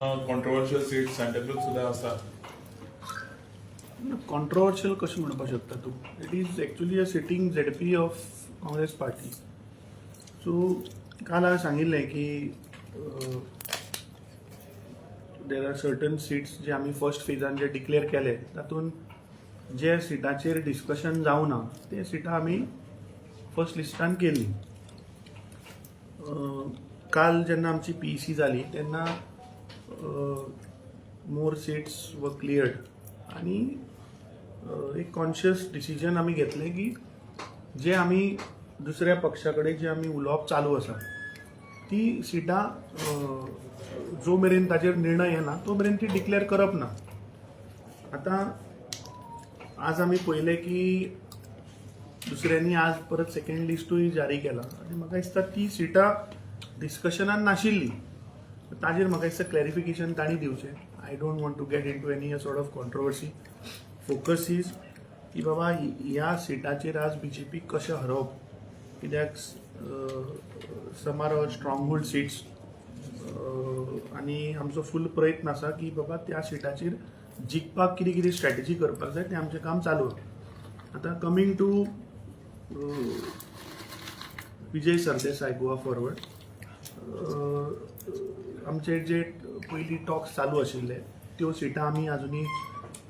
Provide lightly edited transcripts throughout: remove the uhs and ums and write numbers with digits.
Controversial seat Santacruz सुद्धा आसा. Controversial कशें म्हणपाक शकता तूं. It is actually a sitting ZP of Congress party. So काल हांवें सांगिल्लें की देर आर सर्टन सीट्स जे आमी फर्स्ट फेजान जे डिक्लेअर केले तातूंत जे सिटाचेर डिस्कशन जावना ते सिटां आमी फर्स्ट लिस्टान केल्ली. काल जेन्ना आमची PEC जाली तेन्ना मोर सीट्स वर क्लियर्ड आनी एक कॉन्शियस डिसिजन आमी घेतलें की जे आमी दुसऱ्या पक्षा कडेन जे आमी उलोवप चालू आसा ती सिटां जो मेरेन ताजेर निर्णय येना तो मेरेन ती डिक्लेअर करप ना. आतां आज आमी पळयलें की दुसऱ्यांनी आज परत सेकंड लिस्टूय जारी केला आनी म्हाका दिसता ती सिटां डिस्कशनान नाशिल्ली. ताजेर म्हाका दिसता क्लॅरिफिकेशन तांणी दिवचें. I don't want to get into any sort of controversy. Focus is की बाबा ह्या सिटाचेर आज BJP कशें हरोवप, कित्याक some are stronghold seats आनी आमचो फूल प्रयत्न आसा की बाबा त्या सिटाचेर जिखपाक कितें कितें स्ट्रॅटेजी करपाक जाय तें आमचें काम चालू आसा. आतां coming to Vijay Sardesai Goa Forward, आमचे जे पयलीं टॉक्स चालू आशिल्ले त्यो सिटां आमी आजुनी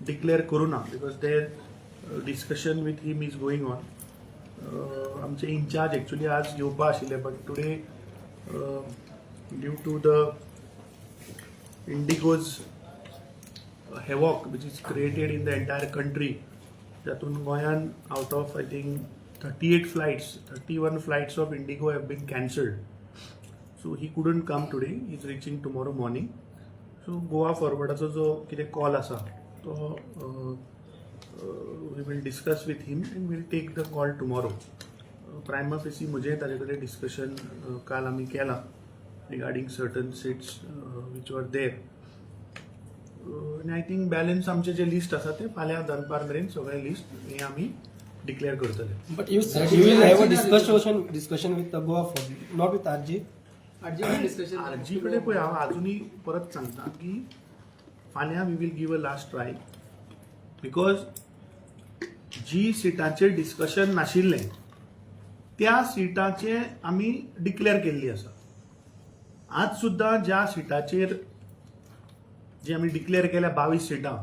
डिक्लेअर करूं ना because there discussion with him is going on. आमचे इन्चार्ज एक्चुअली आज येवपा आशिल्ले but today due to the IndiGo's havoc which is created in the entire country, तातूंत गोंयान out of I think 38 flights, 31 flights of Indigo have been cancelled. So he couldn't come today. He is reaching tomorrow morning. So Goa forwardacho जो कितें call आसा तो we will discuss with him and we'll take the call tomorrow. Prima facie म्हजें ताजे कडेन discussion काल आमी केलां regarding certain seats which were there. I think balance आमचे जे लिस्ट आसा ते फाल्यां दनपार मेरेन सगळे लिस्ट हे आमी डिक्लेअर करतले. But you said you will have a discussion with the Goa for not with RG. RG कडे पळय हांव आजुनी परत सांगता की फाल्यां we will give a last try because जी सिटाचेर डिस्कशन नाशिल्लें त्या सिटाचे आमी डिक्लेअर केल्ली आसा. आज सुद्दां ज्या सिटाचेर जी आमी डिक्लेअर केल्या 22 सिटां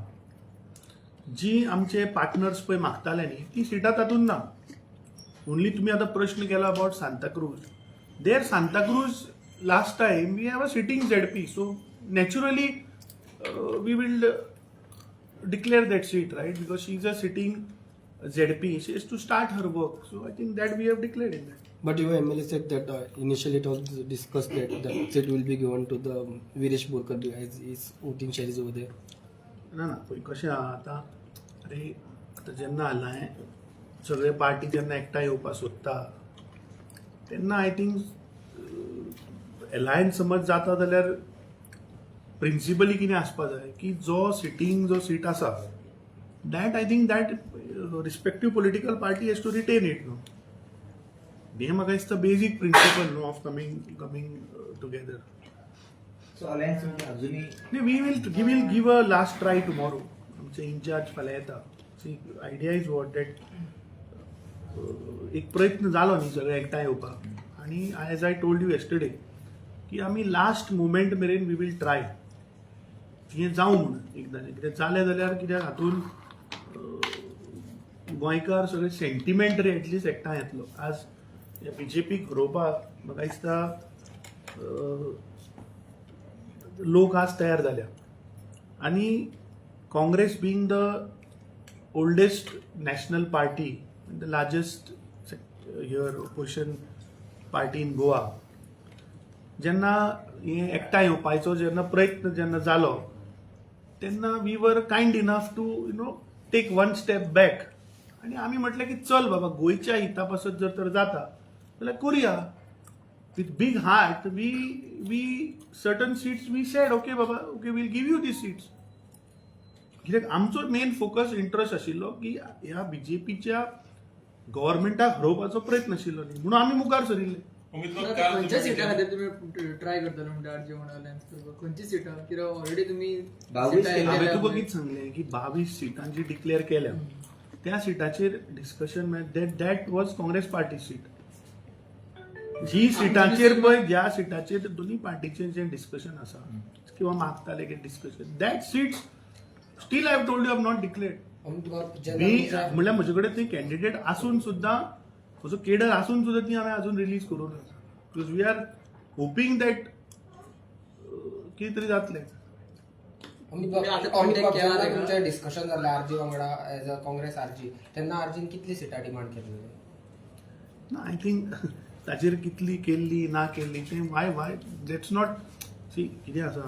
जी आमचे पार्टनर्स पळय मागताले न्ही ती सिटां तातूंत ना. ओन्ली तुमी आतां प्रश्न केला about Santacruz. There Santacruz last time we have a sitting ZP. So naturally we will declare that seat right because she is a sitting ZP. She is to start her work. So I think that we have declared in that. But your MLA said that initially it was discussed that the seat will be given to the Viresh Borkar as his voting share is over there. ना पळय कशें आहा आतां अरे आतां जेन्ना आलां सगळे पार्टी जेन्ना एकठांय येवपाक सोदता तेन्ना आय थिंक एलायन्स समज जाता जाल्यार प्रिंसिपली कितें आसपा जाय की जो सीट आसा that I think that respective political party has to retain it न्हू. हे म्हाका दिसता बेजीक प्रिंसिपल न्हू of coming together. So alliance म्हणजे अजूनही we will give a last try tomorrow. आमचे इन्चार्ज फाल्यां येता. आयडिया इज वॉट दॅट एक प्रयत्न जालो न्ही सगळे एकठांय येवपाक आनी as I told you yesterday की आमी लास्ट मुमेंट मेरेन वी वील ट्राय हें जावं म्हणून एकदां कितें जालें जाल्यार कित्याक हातूंत गोंयकार सगळे सेंटिमेंट रे एटलिस्ट एकठांय येतलो. आज BJP हरोवपाक म्हाका दिसता लोक आज तयार जाल्या आनी Congress being the oldest national party the largest here opposition party in Goa जेन्ना हे एकठांय येवपाचो जेन्ना प्रयत्न जेन्ना जालो तेन्ना we were kind enough to take one step back आनी आमी म्हटलें की चल बाबा गोंयच्या हिता पासत जर जाता जाल्यार करुया. With big heart we certain seats we said okay बाबा okay will give you these seats. कित्याक आमचो मेन फोकस इंट्रस्ट आशिल्लो की ह्या BJPच्या गव्हर्मेंटाक हरोवपाचो प्रयत्न आशिल्लो न्ही म्हणून आमी मुखार सरिल्ले. अमित आता काल खंयच्या तुमच्या सिटा खातीर तुमी ट्राय करतलो म्हणजे आरजी म्हणून अलायन्स करपाक खंयची सिटां कित्याक ऑलरेडी तुमी 22 सिटां केल्या. हांवें येयल्या तुका म्हणजे. कितें सांगलें की 22 सिटांची डिक्लेअर केल्या त्या सिटाचेर discussion that was Congress party seat जी सिटाचेर पळय ज्या सिटाचेर दोन्ही पार्टीचें जें डिस्कशन आसा किंवा मागताले की discussion that seats still I have told you have not declared आमी तुका मी जेन्ना म्हणल्यार म्हजे कडेन ते कॅन्डिडेट आसून सुद्दां म्हजो केडर आसून सुद्दां ती हांवें अजून रिलीज करूं ना because we are hoping that कितें तरी जातलें आमी तुम्ही आता तुका contact केला जेन्ना तेका? तुमचें डिस्कशन जालें आरजी वांगडा एज अ काँग्रेस आरजी तेन्ना आरजीन कितली सिटां डिमांड केल्ली आय थिंक ताचेर कितली केल्ली ना केल्ली तें वाय दॅट्स नॉट सी कितें आसा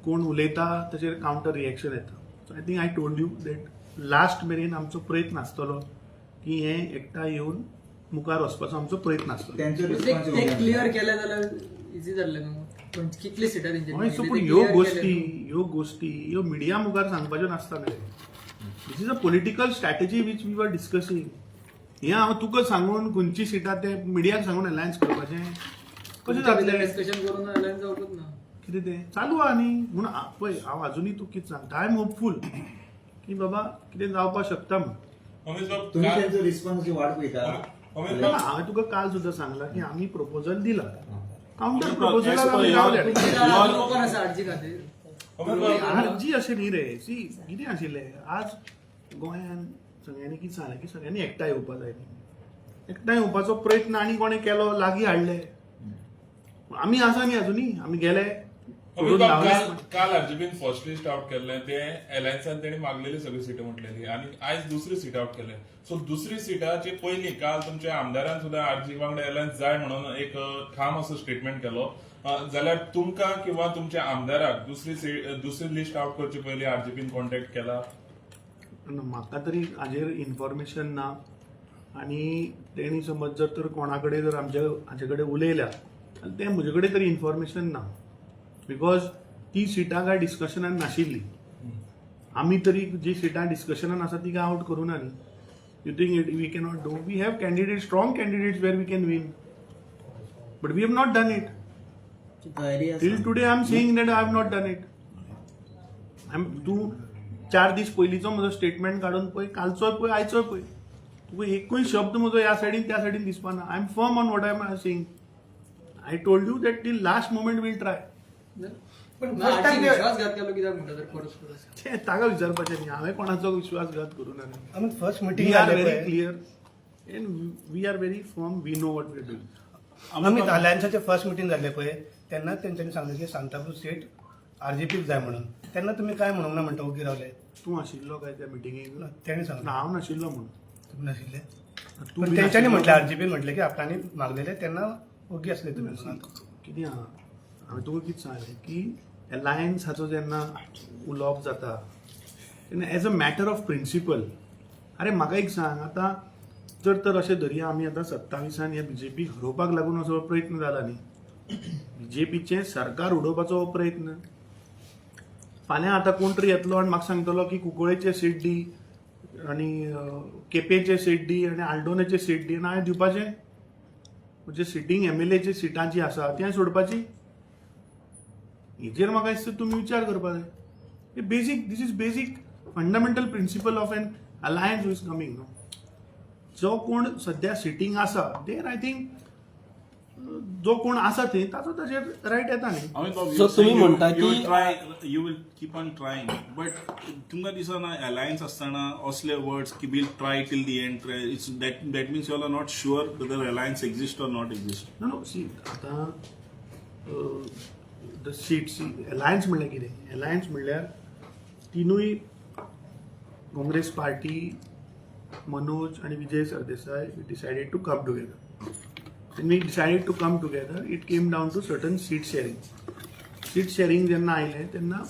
कोण उलयता ताचेर कावंटर रिएक्शन येता so I think I told you that last मेरेन आमचो प्रयत्न आसतलो की हें एकठांय येवन मुखार वचपाचो आमचो प्रयत्न आसतलो त्यांचं ते रिस्पॉन्स क्लियर केलें जाल्यार इझी जातलें न्हू पण कितली सिटां हय तेंच्यांनी सो मागयली पूण ते ह्यो clear केलें न्हू. गोष्टी ह्यो मिडिया मुखार सांगपाच्यो नासता न्हय this is a political strategy which we were discussing हें हांव तुका सांगून खंयची सिटां ते मिडियाक सांगून अलायन्स करपाचें कशें जातलें डिस्कशन करून अलायन्स जावपूच ना कितें तें चालू आहा न्ही म्हूण पळय हांव अजुनूय तुका कितें सांगता आय एम होपफूल की बाबा कितें जावपाक शकता म्हूण अमित बाब तुम्ही काल त्यांचं रिस्पॉन्सची वाट पळयता अमित बाब हांवें तुका काल सुद्दां सांगलां की आमी प्रपोजल दिला काउंटर As प्रपोजलाक per आमी your- रावले ओपन आसा आरजी खातीर अमित बाब आरजी अशें न्ही रे सी कितें आशिल्लें आज गोंयान सगळ्यांनी कितें सांगलें की सगळ्यांनी एकठांय येवपाक जाय एकठांय येवपाचो प्रयत्न आनी कोणें केलो लागीं हाडले आमी आसा न्ही अजुनी आमी गेले अमित सोडून बाब धांवले. काल आरजीबीन फर्स्ट लिस्ट आउट केल्लें ते अलायन्सान तेणी मागलेली सगळी सीटां म्हटलेली आणि आयज दुसरी सीट आउट केले सो दुसरी सिटाची पयलीं काल तुमच्या आमदारान सुद्दां आरजी वांगडा अलायन्स जाय म्हणून एक ठाम असो स्टेटमेंट केलो जाल्यार तुमकां किंवा तुमच्या आमदाराक दुसरी लिस्ट आउट करचे पयलीं आरजीबीन कॉन्टॅक्ट केला म्हाका तरी हाजेर इन्फॉर्मेशन ना आनी तेणी समज जर तर कोणा कडेन जर हाचे कडेन उलयल्या जाल्यार तें म्हजे कडेन तरी इन्फॉर्मेशन ना बिकॉज ती सिटां काय डिस्कशनान नाशिल्ली आमी तरी जी सिटां डिस्कशनान आसा ती काय आउट करूं ना न्ही you think it we cannot do we have candidate strong candidates where we can win but we have not done it तयारी till today I am saying that I have not done it तूं 4 दीस पयलींचो म्हजो statement काडून पळय कालचोय पळय आयचोय पळय तुका एकूय शब्द म्हजो ह्या सायडीन त्या सायडीन दिसपाना I am firm on what I am saying I told you that till last moment will try पण ना, आरजी विश्वासघात केलो कित्याक म्हणटा तर परत परत तें ताका विचारपाचें न्ही हांवें कोणाचो विश्वासघात करूं ना आमी फर्स्ट वी मिटींग आर जालें व्हेरी पळय clear and we are very firm we know what we are doing आमी अलायन्साचें फर्स्ट मिटींग जालें पळय तेन्ना तेंच्यांनी सांगलें की सांताक्रूज सीट आरजीपीक जाय म्हणून तेन्ना तुमी काय म्हणूंक ना म्हणटा ओगी रावले तूं आशिल्लो काय त्या मिटिंगेक तेणी सांगलें हांव नाशिल्लो म्हणून तुमी नाशिल्ले तूं पण बी तेंच्यांनी नाशिल्लो. म्हटलें आरजीपीन म्हटलें की आपणांनी मागलेले तेन्ना ओगी आसले तुमी म्हणून कितें आहा हांवें तुका कितें सांगलें की अलायन्साचो जेन्ना उलोवप जाता तेन्ना as a matter of principle अरे म्हाका एक सांग आतां जर तर अशें धरया आमी आतां 27 ह्या बीजेपीक हरोवपाक लागून असो प्रयत्न जाला न्ही बीजेपीचें सरकार उडोवपाचो हो प्रयत्न फाल्यां आतां कोण तरी येतलो आनी म्हाका सांगतलो की कुंकळेचे सीट दी आनी केपेंचे सीट दी आनी आल्डोनेचे सीट दी आनी हांवें दिवपाचें म्हणजे सिटींग एमएलएची सिटां जी आसा ती हांवें सोडपाची हेजेर म्हाका दिसता तुमी विचार करपा जाय basic this is basic fundamental principle of an alliance who is coming no जो कोण सध्या सिटींग आसा देर आय थिंक जो कोण आसा थंय ताचो ताचेर रायट येता न्ही Amit Babu, So, you're saying तुम्ही म्हणता you will की- try, you will keep on trying, but तुमकां दिसना अलायन्स आसतना असले वर्ड्स की will try till the end it's that means you are not sure whether alliance exist or not exist no see आतां the seats alliance म्हणल्यार कितें alliance म्हणल्यार तिनूय काँग्रेस पार्टी मनोज आनी Vijay Sardesai decided to come together when we decided to come together it came down to certain seat sharing जेन्ना आयलें तेन्ना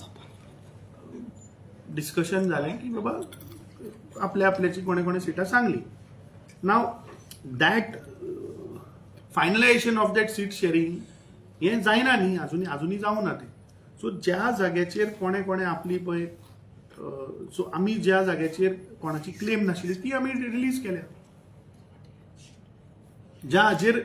discussion जालें की बाबा आपल्या आपल्याची कोणे कोणे सिटां सांगली नाव that finalisation of that seat sharing हें जायना न्ही अजुनी जावं ना तें सो ज्या जाग्याचेर कोणे कोणे आपली पळय सो आमी ज्या जाग्याचेर कोणाची क्लेम नाशिल्ली ती आमी रिलीज केल्या ज्या हाजेर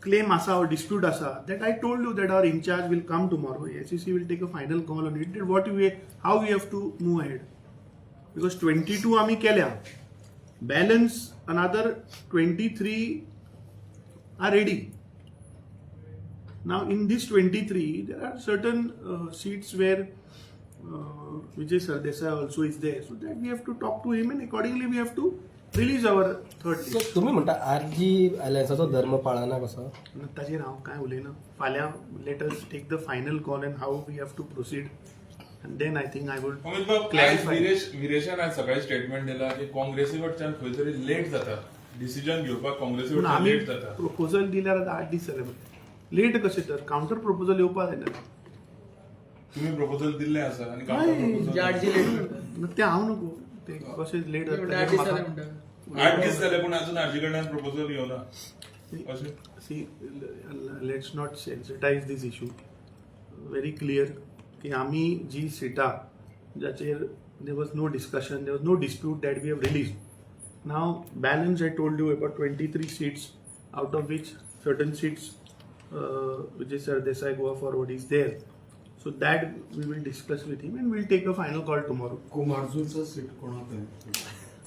क्लेम आसा और डिस्प्यूट आसा that I told you that our incharge will come tomorrow ACC will take a final call on it what we have we have to move ahead because 22 आम्ही केल्या balance another 23 are ready. Now in this 23 there are certain seats where Vijay Sardesai also is there, so that we have to talk to him and accordingly we have to release our third so list. तुम्ही म्हणता RG अलायन्साचो धर्म पाळना कसो. ताजेर हांव काय उलयना फाल्यां let us take the final call and how we have to proceed and then I think I would Amit बाब clarify. विरेशान आज सकाळी स्टेटमेंट दिला की काँग्रेसी कडच्यान खंय तरी लेट जाता डिसिजन घेवपाक काँग्रेसी पूण कडच्यान आमी लेट जाता. प्रपोजल दिल्यार आतां 8 दीस जाले लेट कशें तर काउंटर प्रपोजल येवपाक जायना. तुम्ही प्रपोजल दिल्ले आसा आनी नाही, counter proposal- जे 8 जी लेट करतात ते हांव नको ते कशें लेट ते म्हणटा 8 जाता दीस जाले म्हाका- म्हणटा 8 दीस जाले पूण अजून आरजी कडल्यान प्रपोजल येवना अशें. See, let's not sensitize this issue. Very clear की आम्ही जी सिटा ज्याचेर there was no discussion, there was no dispute that we have released. Now balance I told you about 23 seats, out of which certain seats Vijay Sardesai Goa forward is there. So that we will discuss with him and we'll take a final call tomorrow. कुमारजूचं seat कोणाक आहे?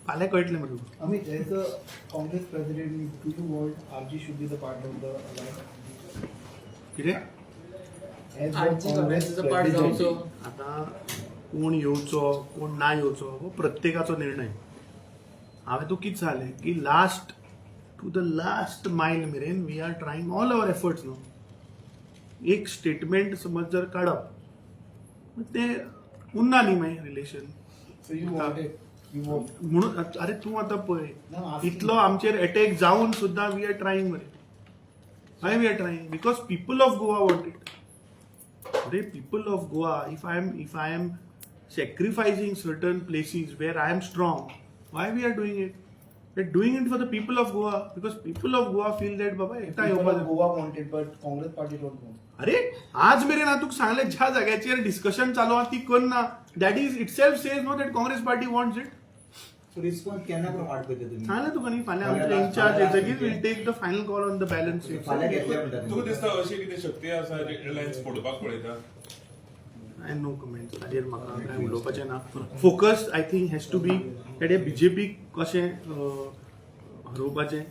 फाल्यां कळटलें म्हाका. Amit, as a Congress president, do you want RG should be the part of the alliance? कितें As a RG Congress काँग्रेसीचो part president, जावचो आता कोण येवचो कोण ना येवचो हो प्रत्येकाचो निर्णय. हांवें तूं कितें सांगलें की last to the last mile मेरेन we are trying all our efforts न्हू. एक स्टेटमेंट समज जर काडप तें उरना न्ही मागीर relation. so you wanted, you want. म्हणून अरे तूं आतां पळय No, asking- इतलो आमचेर अटॅक जावन सुद्दां वी आर ट्रायंग मरे. Why we are trying because people of Goa want it. अरे people of Goa if I am sacrificing certain places where I am strong, why we are doing it? We're doing it for the people of Goa because people of Goa feel that बाबा एकटा People येवपाक of जाय. Goa wanted, but Congress party don't want. अरे आज मेरेन हांव तुका सांगलें ज्या जाग्याचेर डिस्कशन चालू आहा ती करना that is it self says know that Congress party wants it. So response केन्ना करून वाट पळयता तुमी सांगलें तुका न्ही फाल्यां आमचे इन्चार्ज येतकीर will take the final call on the balance. फाल्यां घेतल्या म्हणटा तुका तुमी. दिसता अशी कितें शक्ती आसा जी एअरलायन्स फोडपाक पळयता. आय नो कमेंट्स ताजेर म्हाका कांय उलोवपाचें ना. Focus I think has to be that हे बीजेपीक कशें हरोवपाचें.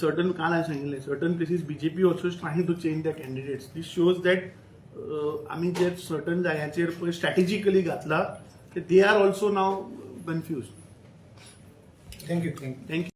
सर्टन काल हांवें सांगिल्लें certain places BJP also trying to change the candidates. This shows that आमी जे सर्टन जाग्याचेर पळय स्ट्रॅटेजिकली घातला they are also now confuse. Thank you. Thank you.